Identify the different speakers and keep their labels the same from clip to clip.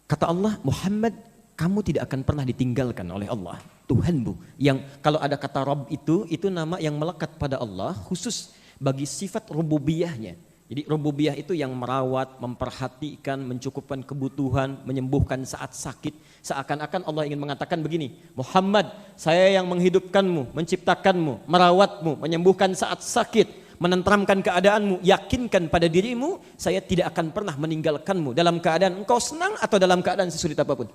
Speaker 1: Kata Allah, Muhammad, kamu tidak akan pernah ditinggalkan oleh Allah, Tuhanmu. Yang kalau ada kata Rabb itu nama yang melekat pada Allah khusus bagi sifat rububiyahnya. Jadi rububiyah itu yang merawat, memperhatikan, mencukupkan kebutuhan, menyembuhkan saat sakit. Seakan-akan Allah ingin mengatakan begini, Muhammad, saya yang menghidupkanmu, menciptakanmu, merawatmu, menyembuhkan saat sakit, menenteramkan keadaanmu, yakinkan pada dirimu, saya tidak akan pernah meninggalkanmu dalam keadaan engkau senang atau dalam keadaan sesulit apapun.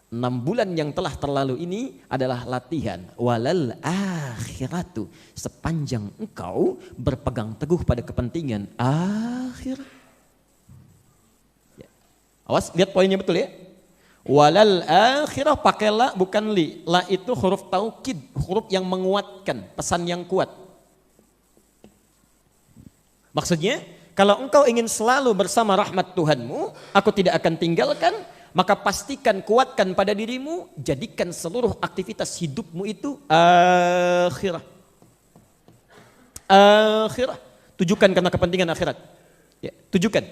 Speaker 1: 6 bulan yang telah terlalu ini adalah latihan. Walal akhiratu, sepanjang engkau berpegang teguh pada kepentingan akhir. Ya. Awas, lihat poinnya betul ya. Walal akhirah pakai la bukan li. La itu huruf taukid, huruf yang menguatkan, pesan yang kuat. Maksudnya, kalau engkau ingin selalu bersama rahmat Tuhanmu, aku tidak akan tinggalkan. Maka pastikan, kuatkan pada dirimu, jadikan seluruh aktivitas hidupmu itu akhirah. Akhirah. Tujukan karena kepentingan akhirat. Ya, tujukan.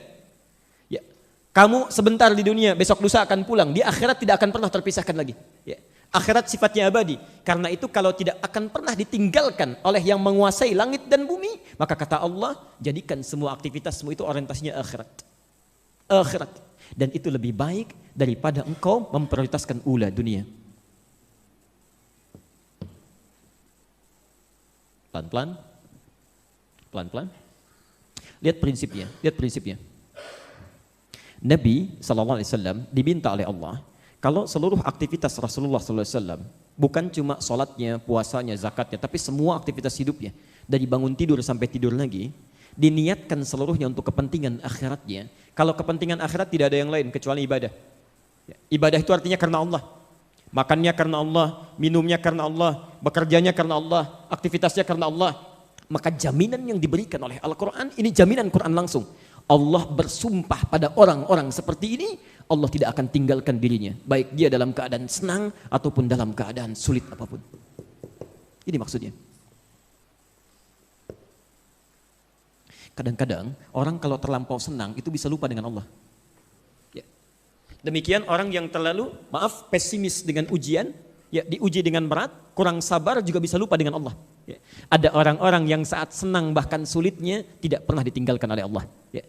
Speaker 1: Ya. Kamu sebentar di dunia, besok lusa akan pulang. Di akhirat tidak akan pernah terpisahkan lagi. Ya. Akhirat sifatnya abadi. Karena itu kalau tidak akan pernah ditinggalkan oleh yang menguasai langit dan bumi, maka kata Allah, jadikan semua aktivitasmu itu orientasinya akhirat. Akhirat. Dan itu lebih baik daripada engkau memprioritaskan ula dunia. Pelan-pelan. Pelan-pelan. Lihat prinsipnya. Nabi SAW diminta oleh Allah, kalau seluruh aktivitas Rasulullah SAW, bukan cuma sholatnya, puasanya, zakatnya, tapi semua aktivitas hidupnya, dari bangun tidur sampai tidur lagi, diniatkan seluruhnya untuk kepentingan akhiratnya. Kalau kepentingan akhirat tidak ada yang lain kecuali ibadah. Ibadah itu artinya karena Allah. Makannya karena Allah, minumnya karena Allah, bekerjanya karena Allah, aktivitasnya karena Allah. Maka jaminan yang diberikan oleh Al-Quran, ini jaminan Quran langsung. Allah bersumpah pada orang-orang seperti ini, Allah tidak akan tinggalkan dirinya. Baik dia dalam keadaan senang ataupun dalam keadaan sulit apapun. Ini maksudnya. Kadang-kadang orang kalau terlampau senang itu bisa lupa dengan Allah. Ya. Demikian orang yang terlalu pesimis dengan ujian, ya diuji dengan berat, kurang sabar juga bisa lupa dengan Allah. Ya. Ada orang-orang yang saat senang bahkan sulitnya tidak pernah ditinggalkan oleh Allah. Ya.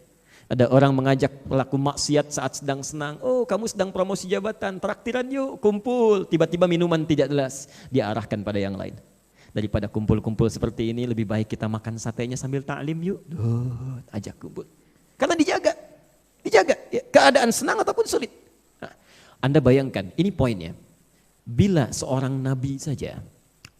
Speaker 1: Ada orang mengajak pelaku maksiat saat sedang senang, oh kamu sedang promosi jabatan, traktiran yuk, kumpul. Tiba-tiba minuman tidak jelas, diarahkan pada yang lain. Daripada kumpul-kumpul seperti ini, lebih baik kita makan satenya sambil ta'lim yuk. Ajak kumpul. Karena dijaga. Ya, keadaan senang ataupun sulit. Nah, Anda bayangkan, ini poinnya. Bila seorang nabi saja,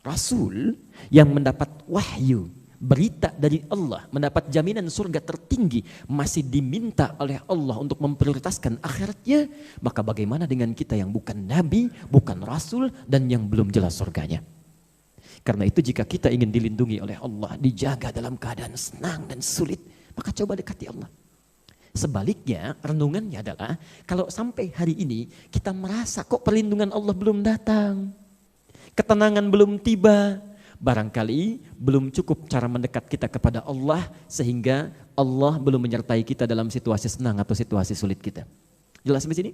Speaker 1: rasul yang mendapat wahyu, berita dari Allah, mendapat jaminan surga tertinggi, masih diminta oleh Allah untuk memprioritaskan akhiratnya, maka bagaimana dengan kita yang bukan nabi, bukan rasul, dan yang belum jelas surganya? Karena itu jika kita ingin dilindungi oleh Allah, dijaga dalam keadaan senang dan sulit, maka coba dekati Allah. Sebaliknya, renungannya adalah kalau sampai hari ini kita merasa kok perlindungan Allah belum datang, ketenangan belum tiba, barangkali belum cukup cara mendekat kita kepada Allah sehingga Allah belum menyertai kita dalam situasi senang atau situasi sulit kita. Jelas sampai sini?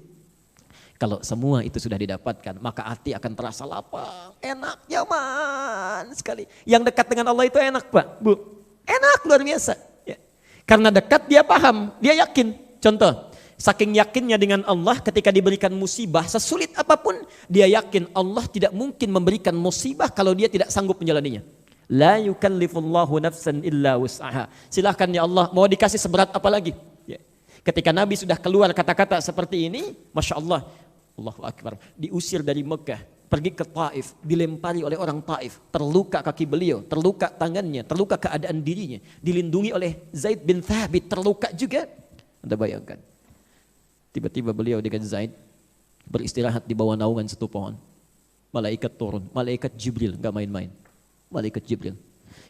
Speaker 1: Kalau semua itu sudah didapatkan, maka hati akan terasa lapang, enak, nyaman sekali. Yang dekat dengan Allah itu enak Pak, Bu. Enak luar biasa. Ya. Karena dekat dia paham, dia yakin. Contoh, saking yakinnya dengan Allah ketika diberikan musibah, sesulit apapun, dia yakin Allah tidak mungkin memberikan musibah kalau dia tidak sanggup menjalaninya. La yukallifullahu nafsan illa wus'aha. Silahkan ya Allah, mau dikasih seberat apa lagi? Ya. Ketika Nabi sudah keluar kata-kata seperti ini, Masya Allah, Allahu Akbar, diusir dari Mekah, pergi ke Taif, dilempari oleh orang Taif, terluka kaki beliau, terluka tangannya, terluka keadaan dirinya, dilindungi oleh Zaid bin Thabit, terluka juga. Anda bayangkan, tiba-tiba beliau dengan Zaid beristirahat di bawah naungan satu pohon. Malaikat turun, malaikat Jibril, gak main-main, malaikat Jibril.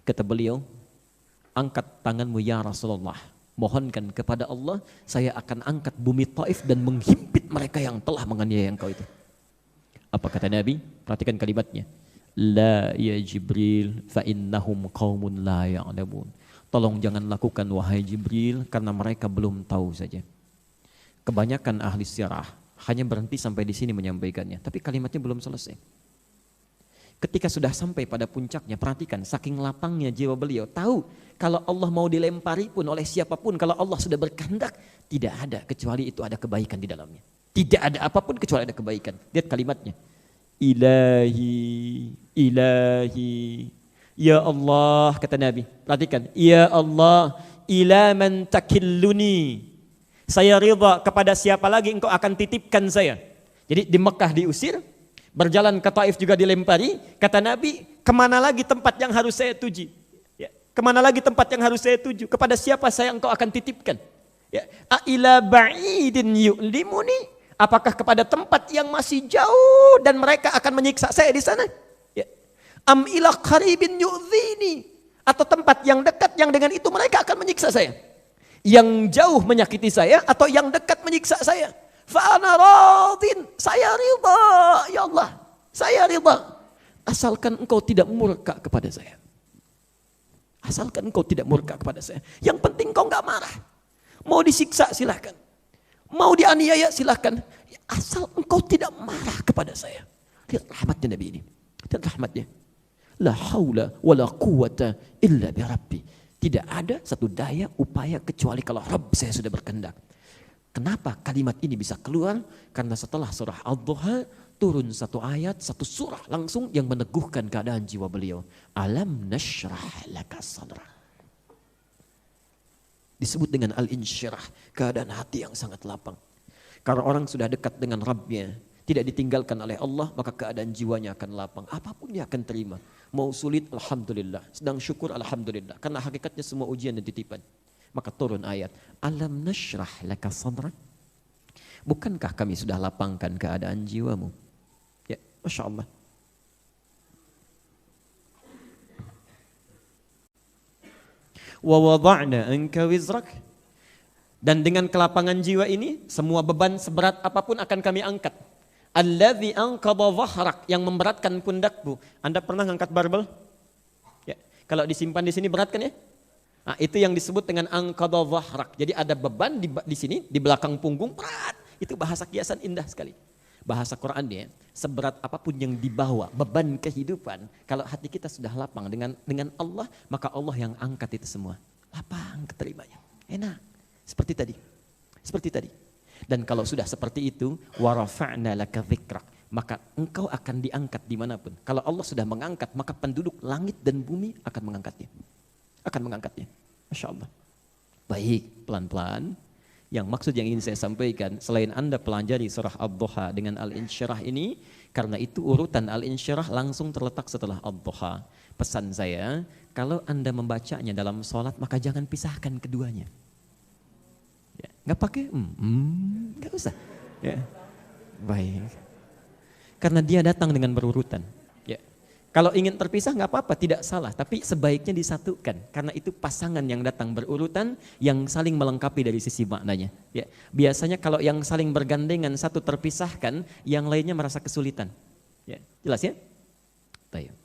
Speaker 1: Kata beliau, angkat tanganmu ya Rasulullah. Mohonkan kepada Allah, saya akan angkat bumi Taif dan menghimpit mereka yang telah menganiaya engkau itu. Apa kata Nabi? Perhatikan kalimatnya. La ya Jibril fa innahum qaumun la ya'lamun. Tolong jangan lakukan wahai Jibril karena mereka belum tahu saja. Kebanyakan ahli sirah hanya berhenti sampai di sini menyampaikannya, tapi kalimatnya belum selesai. Ketika sudah sampai pada puncaknya, perhatikan saking lapangnya jiwa beliau, tahu kalau Allah mau dilempari pun oleh siapapun, kalau Allah sudah berkehendak, tidak ada kecuali itu ada kebaikan di dalamnya. Tidak ada apapun kecuali ada kebaikan. Lihat kalimatnya. Ilahi, ilahi, ya Allah, kata Nabi. Perhatikan, ya Allah, ila man takilluni. Saya ridha kepada siapa lagi engkau akan titipkan saya. Jadi di Mekah diusir, berjalan ke Taif juga dilempari. Kata Nabi, kemana lagi tempat yang harus saya tuju? Ya, kemana lagi tempat yang harus saya tuju? Kepada siapa saya engkau akan titipkan? Ya, ila ba'idin yu'limuni. Apakah kepada tempat yang masih jauh dan mereka akan menyiksa saya di sana? Ya. Am ila qaribin yu'dhini. Atau tempat yang dekat yang dengan itu mereka akan menyiksa saya. Yang jauh menyakiti saya atau yang dekat menyiksa saya. Fa'ana radin. Saya ridha. Ya Allah. Saya ridha. Asalkan engkau tidak murka kepada saya. Asalkan engkau tidak murka kepada saya. Yang penting engkau enggak marah. Mau disiksa silahkan. Mau dianiaya silahkan. Asal engkau tidak marah kepada saya. Lihat rahmatnya Nabi ini. Lihat rahmatnya. La haula wa la quwata illa bi Rabbi. Tidak ada satu daya upaya kecuali kalau Rabb saya sudah berkehendak. Kenapa kalimat ini bisa keluar? Karena setelah surah Ad-Duha turun satu ayat, satu surah langsung yang meneguhkan keadaan jiwa beliau. Alam nashrah laka sadra. Disebut dengan al-insyirah, keadaan hati yang sangat lapang. Karena orang sudah dekat dengan Rabbnya, tidak ditinggalkan oleh Allah, maka keadaan jiwanya akan lapang. Apapun dia akan terima. Mau sulit, alhamdulillah. Sedang syukur, alhamdulillah. Karena hakikatnya semua ujian dan titipan. Maka turun ayat, alam nashrah laka sadrak. Bukankah kami sudah lapangkan keadaan jiwamu? Ya, Masya Allah. Wa wada'na anka wizrak. Dan dengan kelapangan jiwa ini, semua beban seberat apapun akan kami angkat. Alladzi anqadha dhahrak, yang memberatkan pundakmu. Anda pernah ngangkat barbel? Ya, kalau disimpan di sini berat kan ya? Nah, itu yang disebut dengan anqadha dhahrak. Jadi ada beban di sini, di belakang punggung, berat. Itu bahasa kiasan indah sekali. Bahasa Qur'annya, seberat apapun yang dibawa, beban kehidupan, kalau hati kita sudah lapang dengan Allah, maka Allah yang angkat itu semua. Lapang keterimanya. Enak. Seperti tadi. Seperti tadi. Dan kalau sudah seperti itu, wa rafa'na laka dzikrak, maka engkau akan diangkat dimanapun. Kalau Allah sudah mengangkat, maka penduduk langit dan bumi akan mengangkatnya. Akan mengangkatnya. Masya Allah. Baik, pelan-pelan. Yang maksud yang ingin saya sampaikan, selain Anda pelajari surah Ad-Duha dengan Al-Insyirah ini, karena itu urutan Al-Insyirah langsung terletak setelah Ad-Duha. Pesan saya, kalau Anda membacanya dalam sholat, maka jangan pisahkan keduanya. Ya, nggak pakai, nggak usah. Ya, baik. Karena dia datang dengan berurutan. Ya. Kalau ingin terpisah nggak apa-apa, tidak salah. Tapi sebaiknya disatukan. Karena itu pasangan yang datang berurutan yang saling melengkapi dari sisi maknanya. Ya. Biasanya kalau yang saling bergandengan satu terpisahkan, yang lainnya merasa kesulitan. Ya. Jelas ya? Baik.